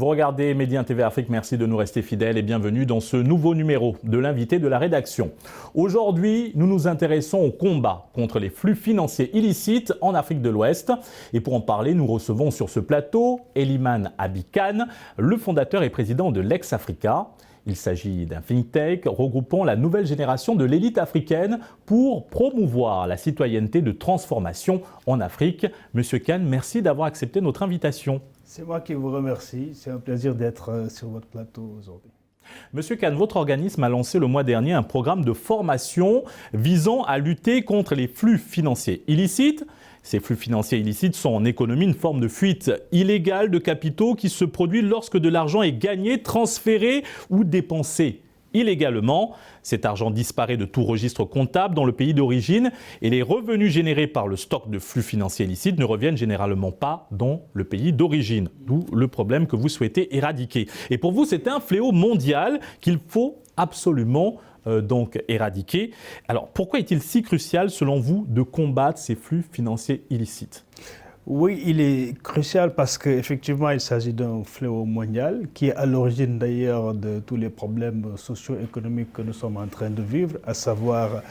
regardez Média TV Afrique, merci de nous rester fidèles et bienvenue dans ce nouveau numéro de l'invité de la rédaction. Aujourd'hui, nous nous intéressons au combat contre les flux financiers illicites en Afrique de l'Ouest. Et pour en parler, nous recevons sur ce plateau Eliman Abi-Kane, le fondateur et président de Lex-Africa. Il s'agit d'un think tank regroupant la nouvelle génération de l'élite africaine pour promouvoir la citoyenneté de transformation en Afrique. Monsieur Kane, merci d'avoir accepté notre invitation. C'est moi qui vous remercie. C'est un plaisir d'être sur votre plateau aujourd'hui. Monsieur Kane, votre organisme a lancé le mois dernier un programme de formation visant à lutter contre les flux financiers illicites. Ces flux financiers illicites sont en économie une forme de fuite illégale de capitaux qui se produit lorsque de l'argent est gagné, transféré ou dépensé illégalement. Cet argent disparaît de tout registre comptable dans le pays d'origine et les revenus générés par le stock de flux financiers illicites ne reviennent généralement pas dans le pays d'origine. D'où le problème que vous souhaitez éradiquer. Et pour vous, c'est un fléau mondial qu'il faut absolument donc éradiquer. Alors, pourquoi est-il si crucial, selon vous, de combattre ces flux financiers illicites ? Oui, il est crucial parce qu'effectivement, il s'agit d'un fléau mondial qui est à l'origine d'ailleurs de tous les problèmes socio-économiques que nous sommes en train de vivre, à savoir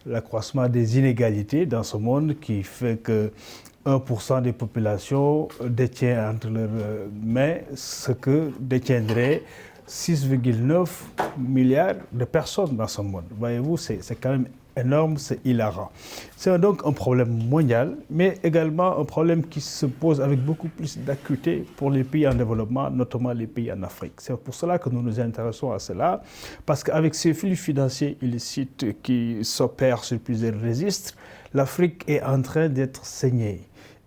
l'accroissement des inégalités dans ce monde qui fait que 1% des populations détient entre leurs mains ce que détiendraient 6,9 milliards de personnes dans ce monde. Voyez-vous, c'est quand même énorme, c'est hilarant. C'est donc un problème mondial, mais également un problème qui se pose avec beaucoup plus d'acuité pour les pays en développement, notamment les pays en Afrique. C'est pour cela que nous nous intéressons à cela, parce qu'avec ces flux financiers illicites qui s'opèrent sur plusieurs registres, l'Afrique est en train d'être saignée.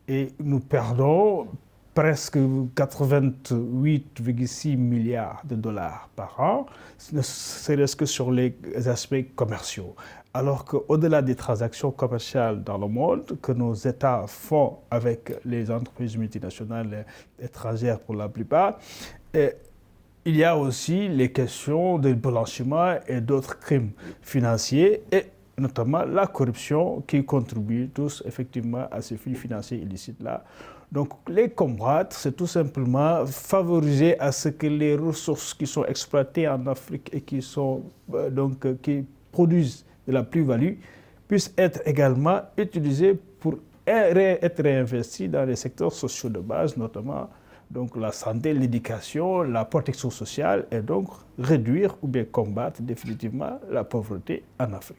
Et nous perdons presque 88,6 milliards de dollars par an, ne serait-ce que sur les aspects commerciaux. Alors qu'au-delà des transactions commerciales dans le monde que nos États font avec les entreprises multinationales étrangères pour la plupart, il y a aussi les questions de blanchiment et d'autres crimes financiers et notamment la corruption qui contribue tous effectivement à ces flux financiers illicites-là. Donc les combattre, c'est tout simplement favoriser à ce que les ressources qui sont exploitées en Afrique et qui produisent de la plus-value puissent être également utilisées pour être réinvesties dans les secteurs sociaux de base, notamment donc la santé, l'éducation, la protection sociale, et donc réduire ou bien combattre définitivement la pauvreté en Afrique.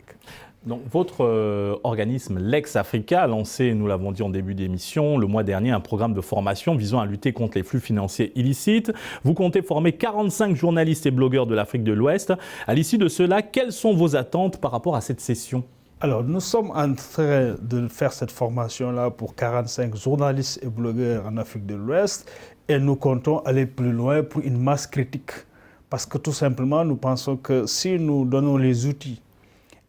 Donc, votre organisme Lex-Africa a lancé, nous l'avons dit en début d'émission, le mois dernier, un programme de formation visant à lutter contre les flux financiers illicites. Vous comptez former 45 journalistes et blogueurs de l'Afrique de l'Ouest. À l'issue de cela, quelles sont vos attentes par rapport à cette session ? Alors, nous sommes en train de faire cette formation-là pour 45 journalistes et blogueurs en Afrique de l'Ouest et nous comptons aller plus loin pour une masse critique. Parce que tout simplement, nous pensons que si nous donnons les outils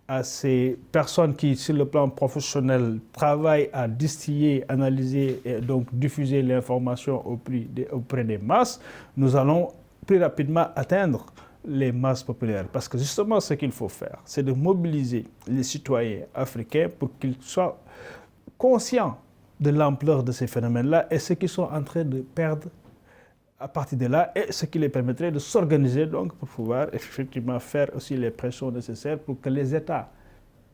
à ces personnes qui, sur le plan professionnel, travaillent à distiller, analyser et donc diffuser l'information auprès des masses, nous allons plus rapidement atteindre les masses populaires. Parce que justement, ce qu'il faut faire, c'est de mobiliser les citoyens africains pour qu'ils soient conscients de l'ampleur de ces phénomènes-là et ce qu'ils sont en train de perdre à partir de là, et ce qui les permettrait de s'organiser donc pour pouvoir effectivement faire aussi les pressions nécessaires pour que les États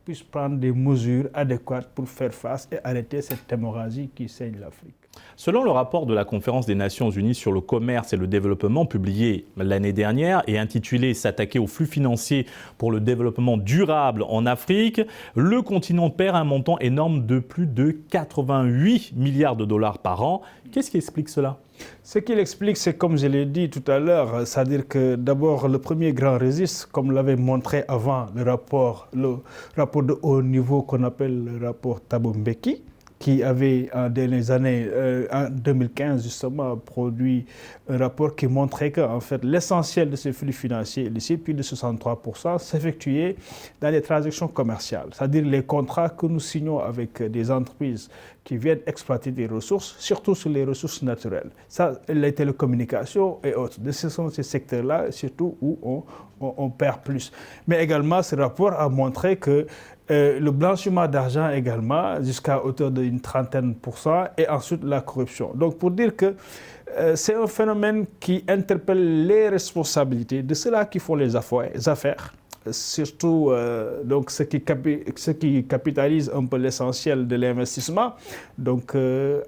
puissent prendre des mesures adéquates pour faire face et arrêter cette hémorragie qui saigne l'Afrique. Selon le rapport de la Conférence des Nations Unies sur le commerce et le développement publié l'année dernière et intitulé « S'attaquer aux flux financiers pour le développement durable en Afrique », le continent perd un montant énorme de plus de 88 milliards de dollars par an. Qu'est-ce qui explique cela ? Ce qu'il explique, c'est comme je l'ai dit tout à l'heure, c'est-à-dire que d'abord le premier grand registre, comme l'avait montré avant le rapport de haut niveau qu'on appelle le rapport Thabo Mbeki, qui avait dans les années en 2015 justement produit un rapport qui montrait qu'en fait l'essentiel de ces flux financiers illicites, plus de 63%, s'effectuait dans les transactions commerciales, c'est-à-dire les contrats que nous signons avec des entreprises qui viennent exploiter des ressources, surtout sur les ressources naturelles. Ça, les télécommunications et autres. Ce sont ces secteurs-là surtout où on perd plus. Mais également, ce rapport a montré que le blanchiment d'argent également, jusqu'à hauteur d'une 30%, et ensuite la corruption. Donc pour dire que c'est un phénomène qui interpelle les responsabilités de ceux-là qui font les affaires. Surtout donc ceux qui capitalisent un peu l'essentiel de l'investissement. Donc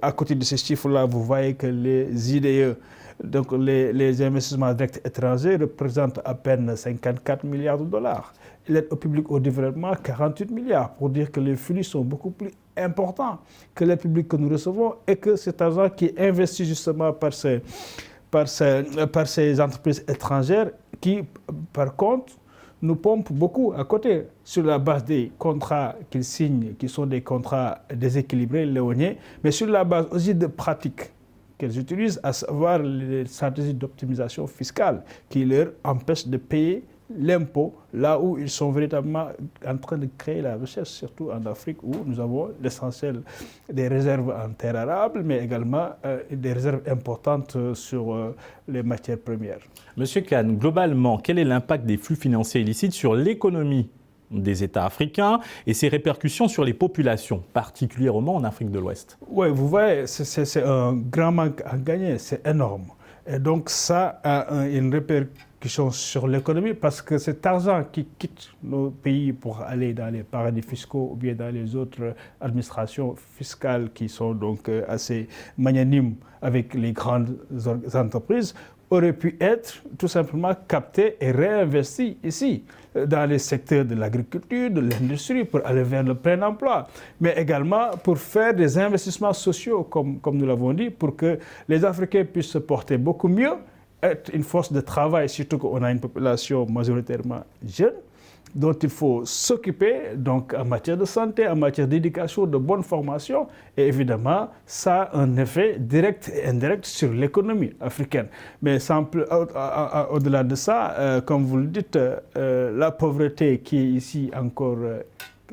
à côté de ces chiffres-là, vous voyez que les IDE, donc les investissements directs étrangers, représentent à peine 54 milliards de dollars. L'aide au public au développement, 48 milliards, pour dire que les flux sont beaucoup plus importants que l'aide publique que nous recevons et que cet argent qui est investi justement par ces entreprises étrangères qui, par contre, nous pompent beaucoup à côté sur la base des contrats qu'ils signent, qui sont des contrats déséquilibrés, léoniens, mais sur la base aussi de pratiques qu'elles utilisent, à savoir les stratégies d'optimisation fiscale qui leur empêchent de payer l'impôt là où ils sont véritablement en train de créer la recherche, surtout en Afrique où nous avons l'essentiel des réserves en terres arables, mais également des réserves importantes sur les matières premières. Monsieur Kane, globalement, quel est l'impact des flux financiers illicites sur l'économie des États africains et ses répercussions sur les populations, particulièrement en Afrique de l'Ouest? Oui, vous voyez, c'est un grand manque à gagner, c'est énorme. Et donc ça a une répercussion sur l'économie parce que cet argent qui quitte nos pays pour aller dans les paradis fiscaux ou bien dans les autres administrations fiscales qui sont donc assez magnanimes avec les grandes entreprises, aurait pu être tout simplement capté et réinvesti ici, dans les secteurs de l'agriculture, de l'industrie, pour aller vers le plein emploi, mais également pour faire des investissements sociaux, comme nous l'avons dit, pour que les Africains puissent se porter beaucoup mieux, être une force de travail, surtout qu'on a une population majoritairement jeune, dont il faut s'occuper donc en matière de santé, en matière d'éducation, de bonne formation. Et évidemment, ça a un effet direct et indirect sur l'économie africaine. Mais au-delà de ça, comme vous le dites, la pauvreté qui est ici encore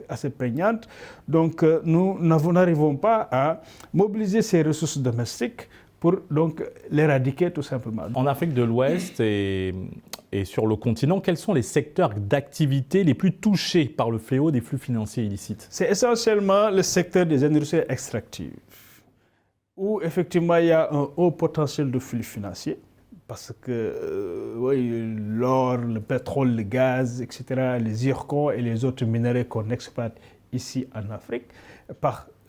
assez prégnante, donc nous n'arrivons pas à mobiliser ces ressources domestiques pour donc l'éradiquer tout simplement. En Afrique de l'Ouest et sur le continent, quels sont les secteurs d'activité les plus touchés par le fléau des flux financiers illicites? C'est essentiellement le secteur des industries extractives, où effectivement il y a un haut potentiel de flux financiers, parce que l'or, le pétrole, le gaz, etc., les zircons et les autres minerais qu'on exploite ici en Afrique,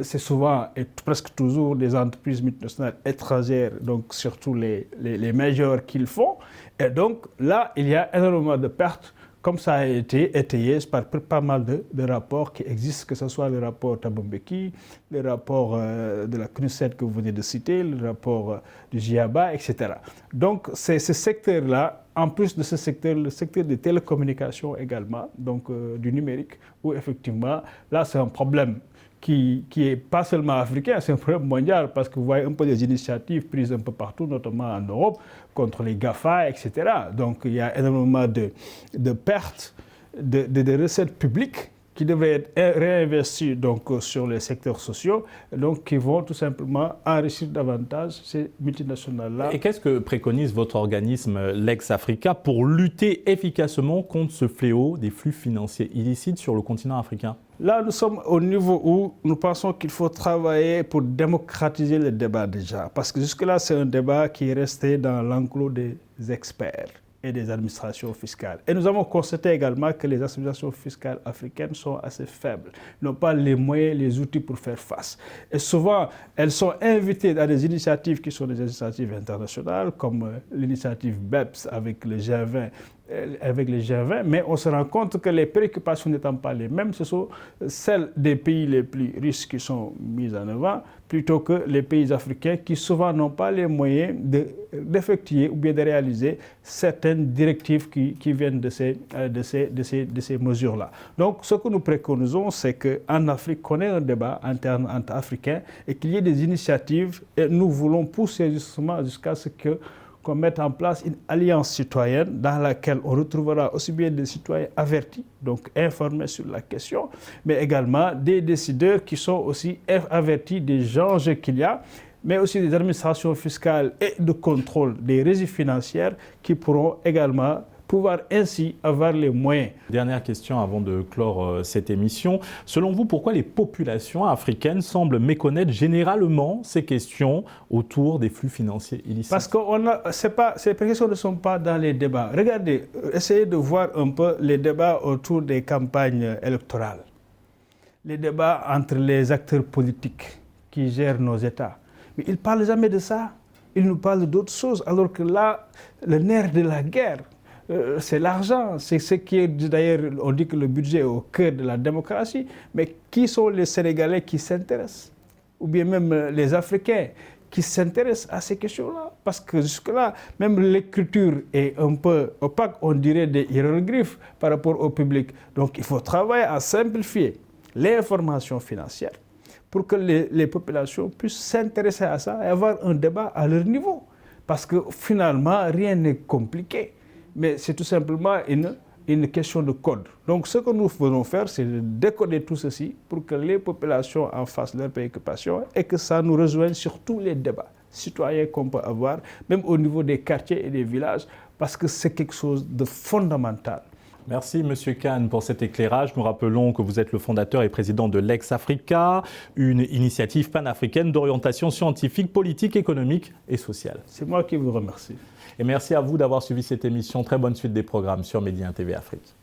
c'est souvent et presque toujours des entreprises multinationales étrangères, donc surtout les majors qui le font. Et donc là, il y a énormément de pertes, comme ça a été étayé par pas mal de rapports qui existent, que ce soit le rapport Thabo Mbeki, le rapport de la CNUSET que vous venez de citer, le rapport du GIABA, etc. Donc c'est ce secteur-là, en plus de ce secteur, le secteur des télécommunications également, donc du numérique, où effectivement, là c'est un problème qui est pas seulement africain, c'est un problème mondial parce que vous voyez un peu des initiatives prises un peu partout, notamment en Europe, contre les GAFA, etc. Donc il y a énormément de pertes de recettes publiques qui devraient être réinvesties donc, sur les secteurs sociaux, donc qui vont tout simplement enrichir davantage ces multinationales-là. Et qu'est-ce que préconise votre organisme Lex Africa pour lutter efficacement contre ce fléau des flux financiers illicites sur le continent africain? Là, nous sommes au niveau où nous pensons qu'il faut travailler pour démocratiser le débat déjà. Parce que jusque-là, c'est un débat qui est resté dans l'enclos des experts et des administrations fiscales. Et nous avons constaté également que les administrations fiscales africaines sont assez faibles, n'ont pas les moyens, les outils pour faire face. Et souvent, elles sont invitées à des initiatives qui sont des initiatives internationales, comme l'initiative BEPS avec le G20, mais on se rend compte que les préoccupations n'étant pas les mêmes, ce sont celles des pays les plus riches qui sont mises en avant, plutôt que les pays africains qui souvent n'ont pas les moyens d'effectuer ou bien de réaliser certaines directives qui viennent de ces mesures-là. Donc, ce que nous préconisons, c'est qu'en Afrique, qu'on ait un débat interne entre Africains et qu'il y ait des initiatives, et nous voulons pousser justement jusqu'à ce qu'on mette en place une alliance citoyenne dans laquelle on retrouvera aussi bien des citoyens avertis, donc informés sur la question, mais également des décideurs qui sont aussi avertis des enjeux qu'il y a, mais aussi des administrations fiscales et de contrôle des régies financières qui pourront également pouvoir ainsi avoir les moyens. Dernière question avant de clore cette émission. Selon vous, pourquoi les populations africaines semblent méconnaître généralement ces questions autour des flux financiers illicites? Parce que ces questions ne sont pas dans les débats. Regardez, essayez de voir un peu les débats autour des campagnes électorales. Les débats entre les acteurs politiques qui gèrent nos États. Mais ils ne parlent jamais de ça. Ils nous parlent d'autres choses. Alors que là, le nerf de la guerre, c'est l'argent, c'est ce qui est, d'ailleurs, on dit que le budget est au cœur de la démocratie, mais qui sont les Sénégalais qui s'intéressent? Ou bien même les Africains qui s'intéressent à ces questions-là? Parce que jusque-là, même l'écriture est un peu opaque, on dirait des hiéroglyphes par rapport au public. Donc il faut travailler à simplifier l'information financière pour que les populations puissent s'intéresser à ça et avoir un débat à leur niveau. Parce que finalement, rien n'est compliqué. Mais c'est tout simplement une question de code. Donc ce que nous voulons faire, c'est de décoder tout ceci pour que les populations en fassent leurs préoccupations et que ça nous rejoigne sur tous les débats citoyens qu'on peut avoir, même au niveau des quartiers et des villages, parce que c'est quelque chose de fondamental. Merci M. Kane pour cet éclairage. Nous rappelons que vous êtes le fondateur et président de Lex-Africa, une initiative panafricaine d'orientation scientifique, politique, économique et sociale. C'est moi qui vous remercie. Et merci à vous d'avoir suivi cette émission. Très bonne suite des programmes sur Média TV Afrique.